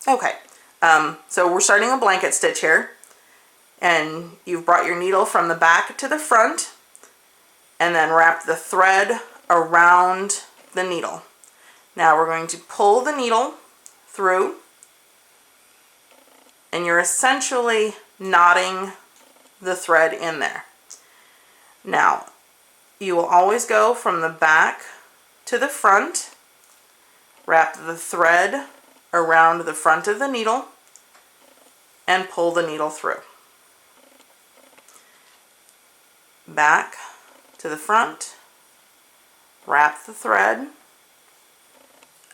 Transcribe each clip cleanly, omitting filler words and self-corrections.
Okay, so we're starting a blanket stitch here, and you've brought your needle from the back to the front, and then wrap the thread around the needle. Now we're going to pull the needle through, and you're essentially knotting the thread in there. Now, you will always go from the back to the front, wrap the thread around the front of the needle, and pull the needle through. Back to the front, wrap the thread,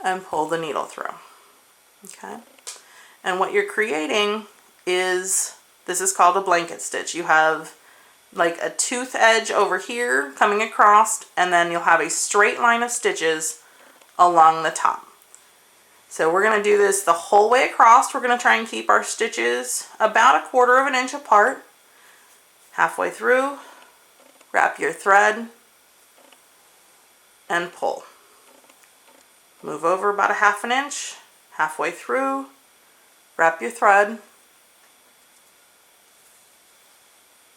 and pull the needle through. Okay? And what you're creating is, this is called a blanket stitch. You have like a tooth edge over here coming across, and then you'll have a straight line of stitches along the top. So we're going to do this the whole way across. We're going to try and keep our stitches about 1/4 of an inch apart. Halfway through, wrap your thread and pull. Move over about 1/2 inch, halfway through, wrap your thread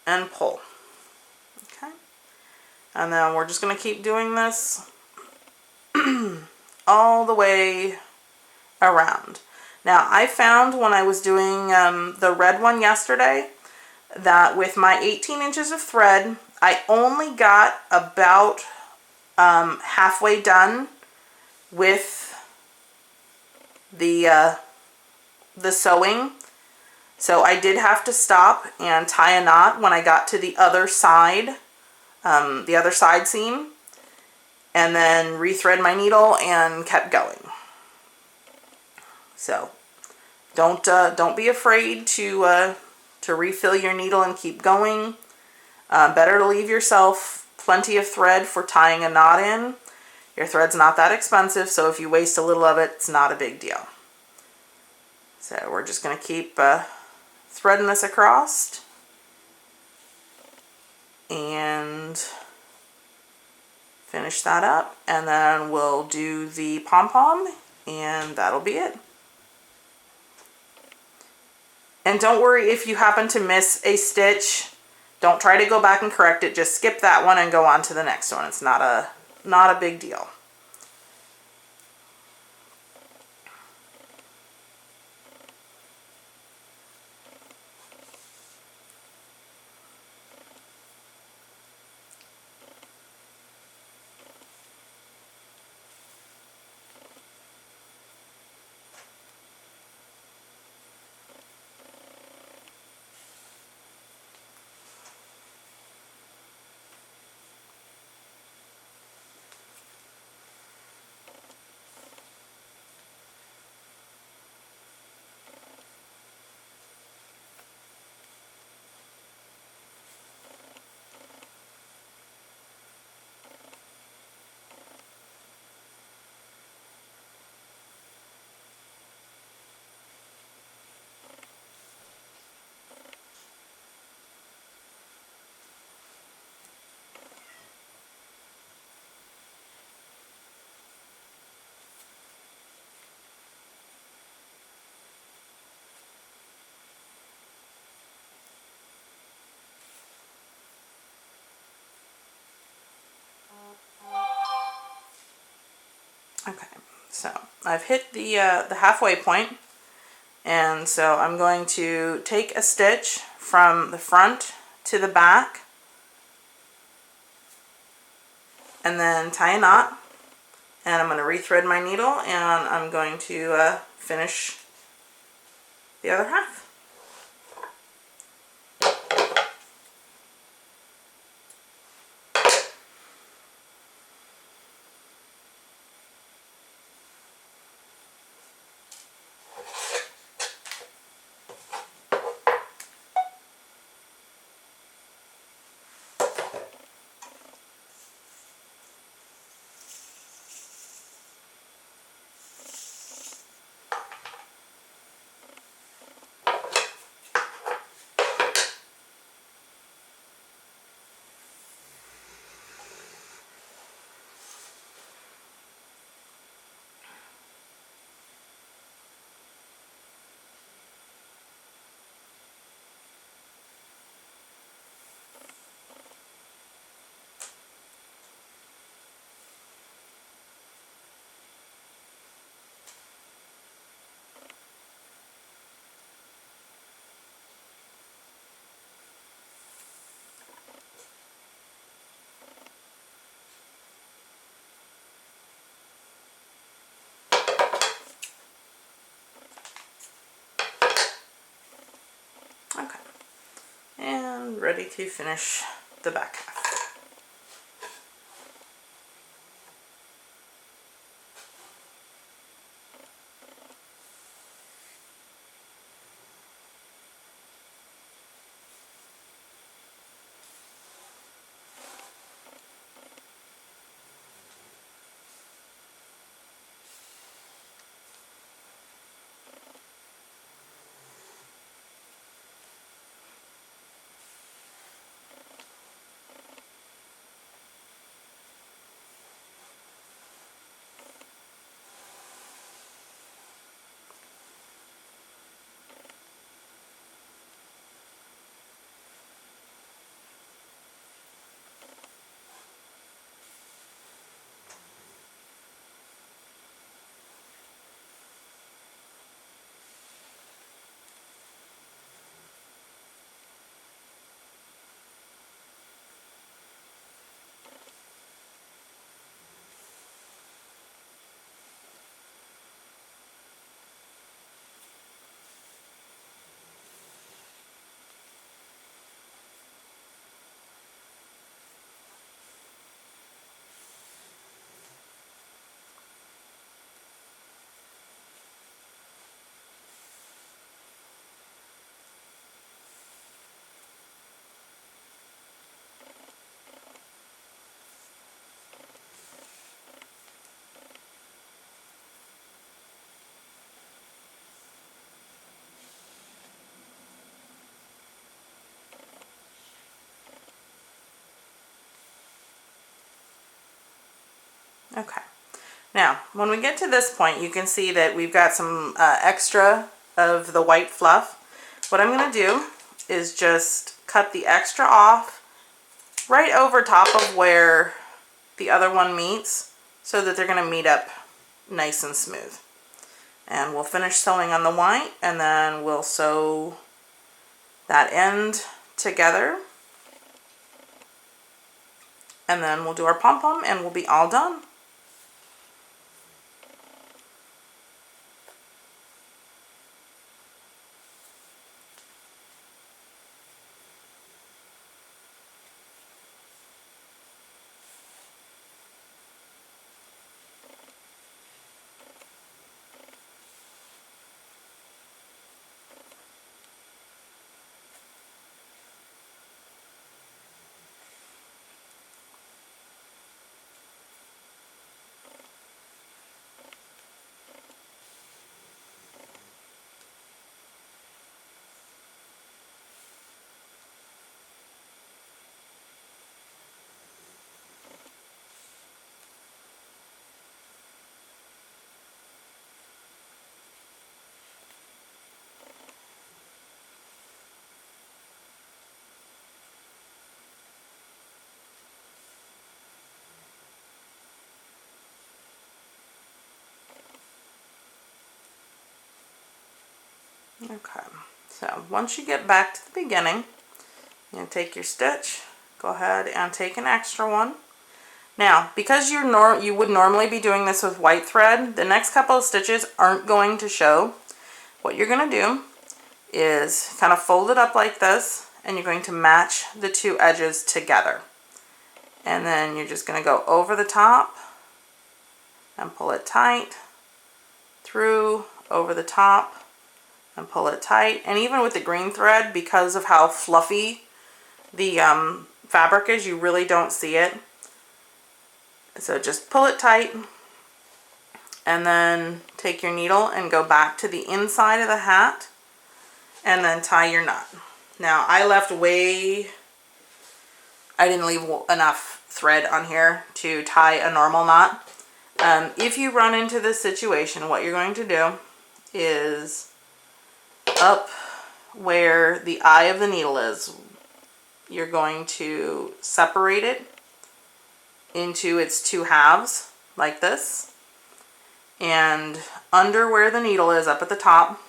and pull. Okay, and then we're just going to keep doing this all the way around. Now, I found when I was doing the red one yesterday that with my 18 inches of thread, I only got about halfway done with the sewing. So I did have to stop and tie a knot when I got to the other side seam, and then rethread my needle and kept going. So don't be afraid to refill your needle and keep going. Better to leave yourself plenty of thread for tying a knot in. Your thread's not that expensive, so if you waste a little of it, it's not a big deal. So we're just going to keep threading this across and finish that up, and then we'll do the pom-pom, and that'll be it. And don't worry if you happen to miss a stitch. Don't try to go back and correct it. Just skip that one and go on to the next one. It's not a big deal. Okay, so I've hit the halfway point, and so I'm going to take a stitch from the front to the back and then tie a knot, and I'm going to rethread my needle, and I'm going to finish the other half. and ready to finish the back half. Okay, now when we get to this point, you can see that we've got some extra of the white fluff. What I'm going to do is just cut the extra off right over top of where the other one meets, so that they're going to meet up nice and smooth. And we'll finish sewing on the white, and then we'll sew that end together, and then we'll do our pom-pom and we'll be all done. Okay, so once you get back to the beginning, you take your stitch, go ahead and take an extra one. Now, because you would normally be doing this with white thread, the next couple of stitches aren't going to show. What you're going to do is kind of fold it up like this, and you're going to match the two edges together. And then you're just going to go over the top and pull it tight, through, over the top, and pull it tight. And even with the green thread, because of how fluffy the fabric is, you really don't see it. So just pull it tight, and then take your needle and go back to the inside of the hat, and then tie your knot. Now I didn't leave enough thread on here to tie a normal knot. If you run into this situation, what you're going to do is up where the eye of the needle is, you're going to separate it into its two halves like this, and under where the needle is up at the top,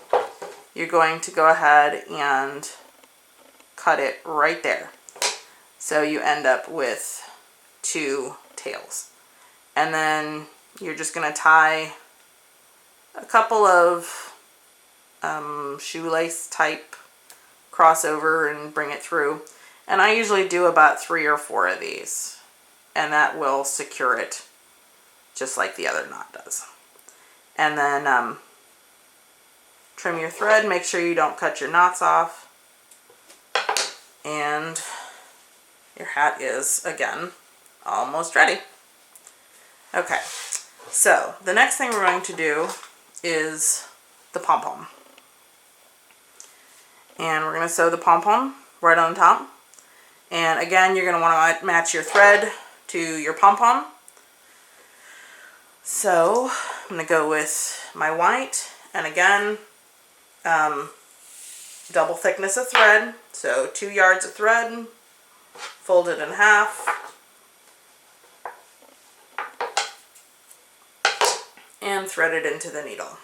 you're going to go ahead and cut it right there, so you end up with two tails. And then you're just going to tie a couple of shoelace type crossover and bring it through. And I usually do about 3 or 4 of these, and that will secure it just like the other knot does. And then trim your thread, make sure you don't cut your knots off, and your hat is, again, almost ready. Okay, so the next thing we're going to do is the pom-pom. And we're going to sew the pom-pom right on top. And again, you're going to want to match your thread to your pom-pom. So I'm going to go with my white, and again, double thickness of thread. So 2 yards of thread, fold it in half, and thread it into the needle.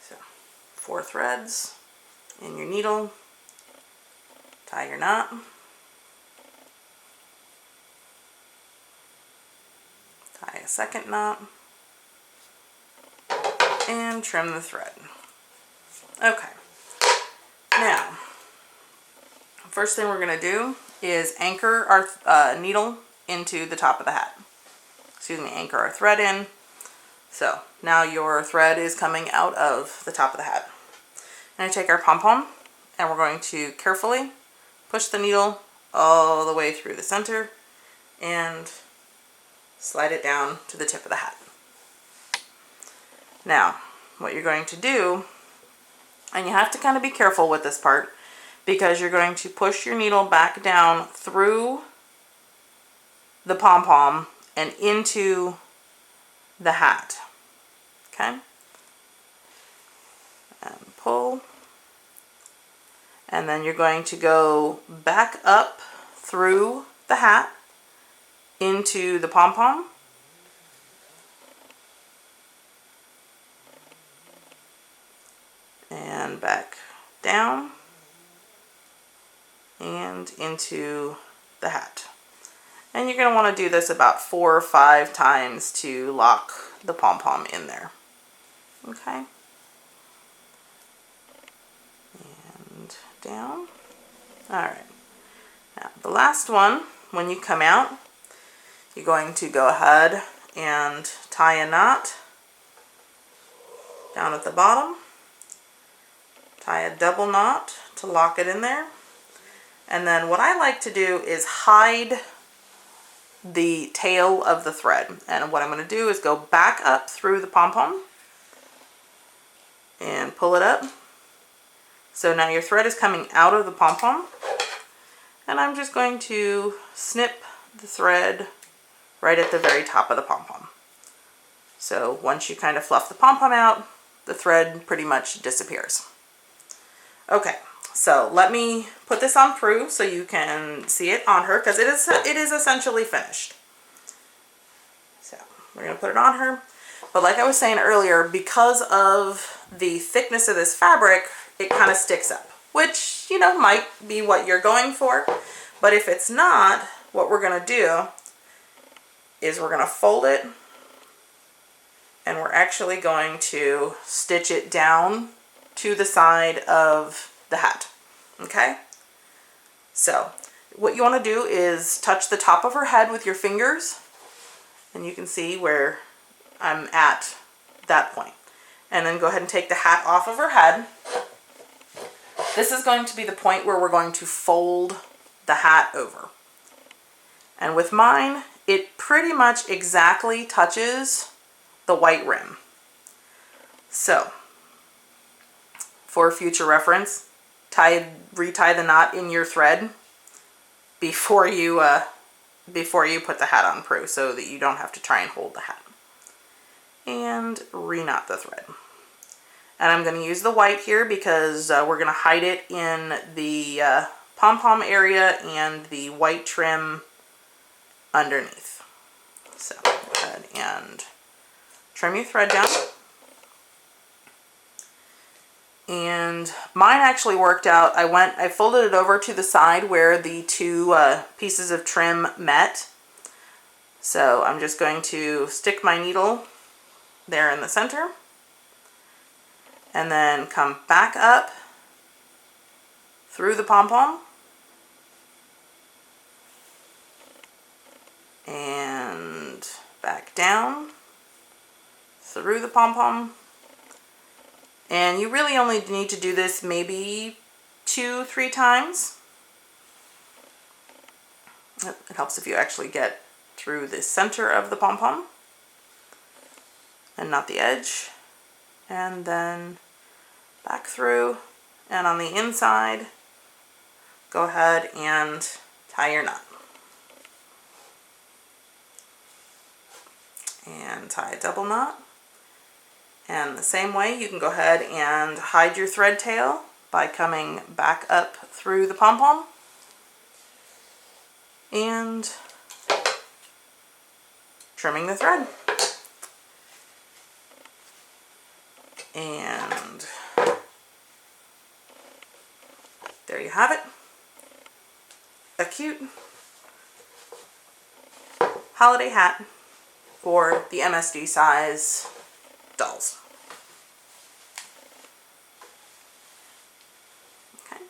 So 4 threads in your needle, tie your knot, tie a second knot, and trim the thread. Okay, now first thing we're going to do is anchor our needle into the top of the hat. Anchor our thread in. So now your thread is coming out of the top of the hat. And I take our pom-pom, and we're going to carefully push the needle all the way through the center and slide it down to the tip of the hat. Now, what you're going to do, and you have to kind of be careful with this part, because you're going to push your needle back down through the pom-pom and into the hat. Okay? And pull. And then you're going to go back up through the hat into the pom-pom. And back down and into the hat. And you're going to want to do this about 4 or 5 times to lock the pom-pom in there. Okay? And down. Alright. Now, the last one, when you come out, you're going to go ahead and tie a knot down at the bottom. Tie a double knot to lock it in there. And then what I like to do is hide the tail of the thread. And what I'm going to do is go back up through the pom-pom and pull it up. So now your thread is coming out of the pom-pom. And I'm just going to snip the thread right at the very top of the pom-pom. So once you kind of fluff the pom-pom out, the thread pretty much disappears. Okay, so let me put this on Prue so you can see it on her, because it is essentially finished. So we're going to put it on her. But like I was saying earlier, because of the thickness of this fabric, it kind of sticks up, which, you know, might be what you're going for. But if it's not, what we're going to do is we're going to fold it, and we're actually going to stitch it down to the side of the hat. Okay? So what you want to do is touch the top of her head with your fingers, and you can see where I'm at that point. And then go ahead and take the hat off of her head. This is going to be the point where we're going to fold the hat over. And with mine, it pretty much exactly touches the white rim. So, for future reference, retie the knot in your thread before you put the hat on Prue, so that you don't have to try and hold the hat. And re-knot the thread. And I'm going to use the white here because we're going to hide it in the pom-pom area and the white trim underneath. So go ahead and trim your thread down and Mine actually worked out. I folded it over to the side where the two pieces of trim met. So I'm just going to stick my needle there in the center and then come back up through the pom-pom and back down through the pom-pom. And you really only need to do this maybe 2-3 times. It helps if you actually get through the center of the pom-pom and not the edge. And then back through, and on the inside, go ahead and tie your knot. And tie a double knot. And the same way, you can go ahead and hide your thread tail by coming back up through the pom-pom and trimming the thread. And there you have it. A cute holiday hat for the MSD size dolls. Okay.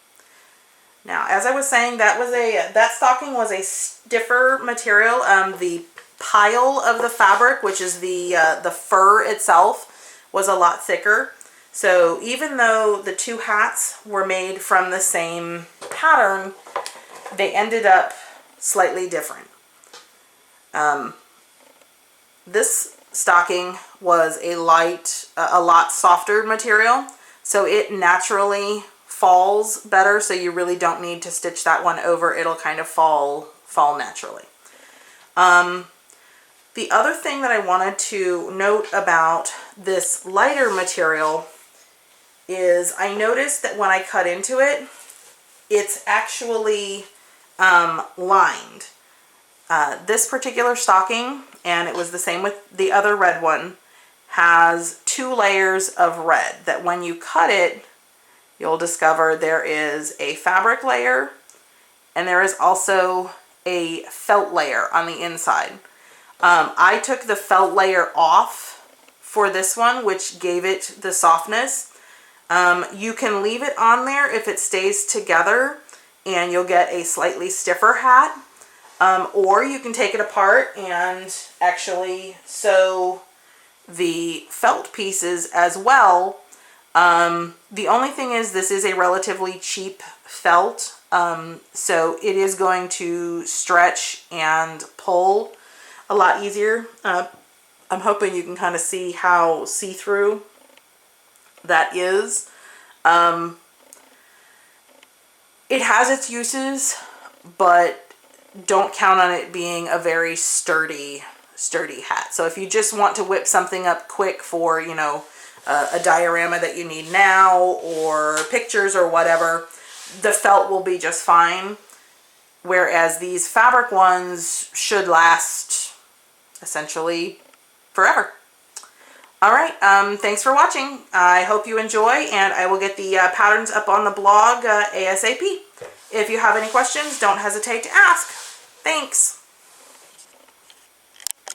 Now, as I was saying, that stocking was a stiffer material. The pile of the fabric, which is the fur itself, was a lot thicker. So even though the two hats were made from the same pattern, they ended up slightly different. This stocking was a lot softer material, so it naturally falls better, so you really don't need to stitch that one over. It'll kind of fall naturally. The other thing that I wanted to note about this lighter material is I noticed that when I cut into it, it's actually lined. This particular stocking, and it was the same with the other red one, has 2 layers of red that when you cut it, you'll discover there is a fabric layer and there is also a felt layer on the inside. I took the felt layer off for this one, which gave it the softness. You can leave it on there if it stays together and you'll get a slightly stiffer hat. Or you can take it apart and actually sew the felt pieces as well. The only thing is this is a relatively cheap felt, so it is going to stretch and pull a lot easier. I'm hoping you can kind of see how see-through that is. It has its uses, but don't count on it being a very sturdy hat. So if you just want to whip something up quick for, you know, a diorama that you need now or pictures or whatever, the felt will be just fine. Whereas these fabric ones should last essentially forever. All right, thanks for watching. I hope you enjoy, and I will get the patterns up on the blog ASAP. If you have any questions, don't hesitate to ask. Thanks.